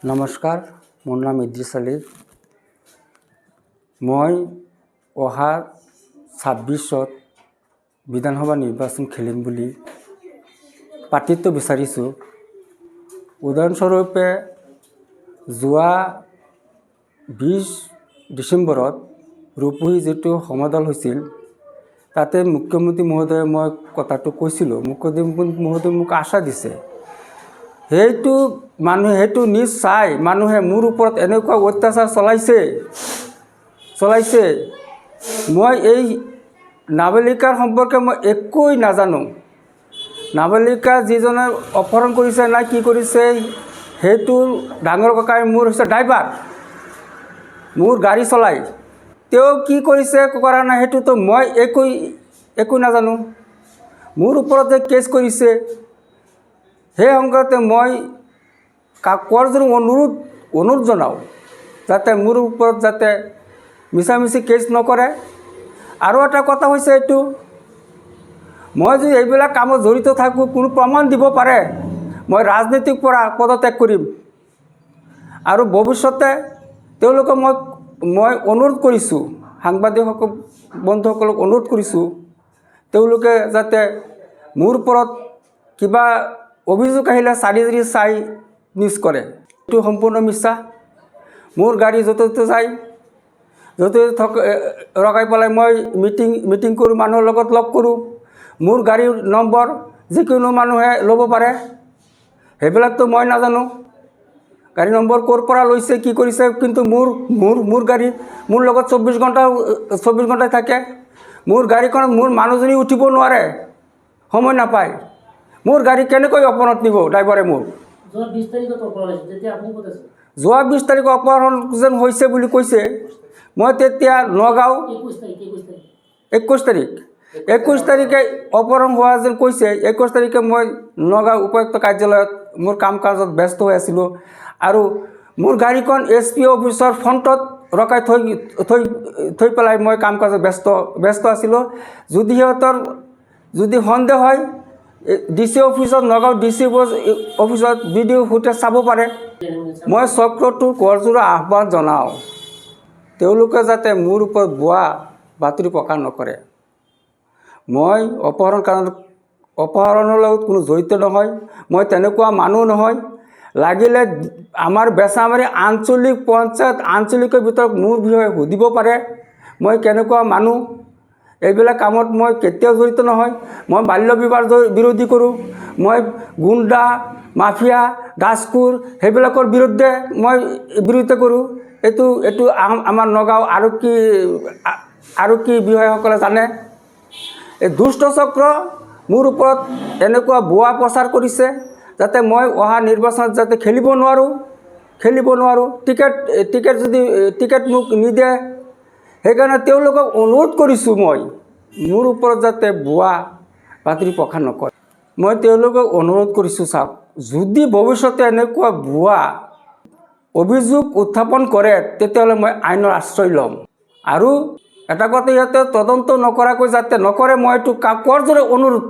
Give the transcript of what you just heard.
নমস্কাৰ, মোৰ নাম ইদ্ৰিছ আলী। মই অহা 26ত বিধানসভা নিৰ্বাচন খেলিম বুলি পাৰ্টিটো বিচাৰিছোঁ। উদাহৰণস্বৰূপে যোৱা 20 ডিচেম্বৰত ৰূপহী যিটো সমাদল হৈছিল, তাতে মুখ্যমন্ত্ৰী মহোদয়ে মই কথাটো কৈছিলোঁ। মুখ্যমন্ত্ৰী মহোদয়ে মোক আশা দিছে। সেইটো নিউজ চাই মানুহে মোৰ ওপৰত এনেকুৱা অত্যাচাৰ চলাইছে। মই এই নাবালিকাৰ সম্পৰ্কে মই একোৱেই নাজানো। নাবালিকা যিজনে অপহৰণ কৰিছে না কি কৰিছে, সেইটো ডাঙৰ ককাই মোৰ হৈছে ড্ৰাইভাৰ, মোৰ গাড়ী চলাই। তেওঁ কি কৰিছে কৰা নাই সেইটোতো মই একো নাজানো। মোৰ ওপৰত যে কেছ কৰিছে, সেই সংক্ৰান্তে মই কাকজনক অনুৰোধ জনাওঁ যাতে মোৰ ওপৰত যাতে মিছামিছি কেছ নকৰে। আৰু এটা কথা হৈছে এইটো, মই যদি এইবিলাক কামত জড়িত থাকোঁ, কোনো প্ৰমাণ দিব পাৰে, মই ৰাজনীতিৰ পৰা পদত্যাগ কৰিম। আৰু ভৱিষ্যতে তেওঁলোকক মই অনুৰোধ কৰিছোঁ, সাংবাদিক বন্ধুসকলক অনুৰোধ কৰিছোঁ, তেওঁলোকে যাতে মোৰ ওপৰত কিবা অভিযোগ আহিলে চাই নিউজ কৰে। এইটো সম্পূৰ্ণ মিছা। মোৰ গাড়ী য'তে ত'তে যায়, য'তে ৰখাই পেলাই মই মিটিং কৰোঁ, মানুহৰ লগত লগ কৰোঁ। মোৰ গাড়ীৰ নম্বৰ যিকোনো মানুহে ল'ব পাৰে, সেইবিলাকতো মই নাজানো। গাড়ী নম্বৰ ক'ৰ পৰা লৈছে, কি কৰিছে, কিন্তু মোৰ গাড়ী মোৰ লগত 24 ঘণ্টাই থাকে। মোৰ গাড়ীখনত মোৰ মানুহজনী উঠিব নোৱাৰে, সময় নাপায়। মোৰ গাড়ী কেনেকৈ অপহৰণত নিব ড্ৰাইভাৰে মোৰ? যোৱা 20 তাৰিখত অপহৰণ যেন হৈছে বুলি কৈছে। মই তেতিয়া নগাঁও 21 তাৰিখে অপহৰণ হোৱা যেন কৈছে। 21 তাৰিখে মই নগাঁও উপায়ুক্ত কাৰ্যালয়ত মোৰ কাম কাজত ব্যস্ত হৈ আছিলোঁ। আৰু মোৰ গাড়ীখন SP অফিচৰ ফ্ৰণ্টত ৰখাই থৈ পেলাই মই কাম কাজত ব্যস্ত আছিলোঁ। যদি সন্দেহ হয়, DC অফিচত, নগাঁও DC অফিচত ভিডিঅ' ফুটেজ চাব পাৰে। মই চক্ৰটোৰ কৰজোৰা আহ্বান জনাওঁ, তেওঁলোকে যাতে মোৰ ওপৰত ভুৱা বাতৰি প্ৰকাশ নকৰে। মই অপহৰণৰ লগত কোনো জড়িত নহয়, মই তেনেকুৱা মানুহ নহয়। লাগিলে আমাৰ বেচামাৰী আঞ্চলিক পঞ্চায়ত আঞ্চলিকৰ ভিতৰত মোৰ বিষয়ে সুধিব পাৰে, মই কেনেকুৱা মানুহ। এইবিলাক কামত মই কেতিয়াও জড়িত নহয়। মই বাল্য বিবাহ বিৰোধী কৰোঁ, মই গুণ্ডা, মাফিয়া, দাসকুৰ সেইবিলাকৰ বিৰুদ্ধে কৰোঁ। এইটো আমাৰ নগাঁও আৰক্ষী বিষয়াসকলে জানে। এই দুষ্ট চক্ৰ মোৰ ওপৰত এনেকুৱা ভুৱা প্ৰচাৰ কৰিছে যাতে মই অহা নিৰ্বাচনত যাতে খেলিব নোৱাৰোঁ। টিকেট মোক নিদিয়ে। সেইকাৰণে তেওঁলোকক অনুৰোধ কৰিছোঁ, মোৰ ওপৰত যাতে ভুৱা বাতৰি প্ৰকাশ নকৰে। মই তেওঁলোকক অনুৰোধ কৰিছোঁ, চাওক, যদি ভৱিষ্যতে এনেকুৱা ভুৱা অভিযোগ উত্থাপন কৰে, তেতিয়াহ'লে মই আইনৰ আশ্ৰয় ল'ম। আৰু এটা কথা, সিহঁতে তদন্ত নকৰাকৈ যাতে নকৰে, মই এইটো কৰজোৰে অনুৰোধ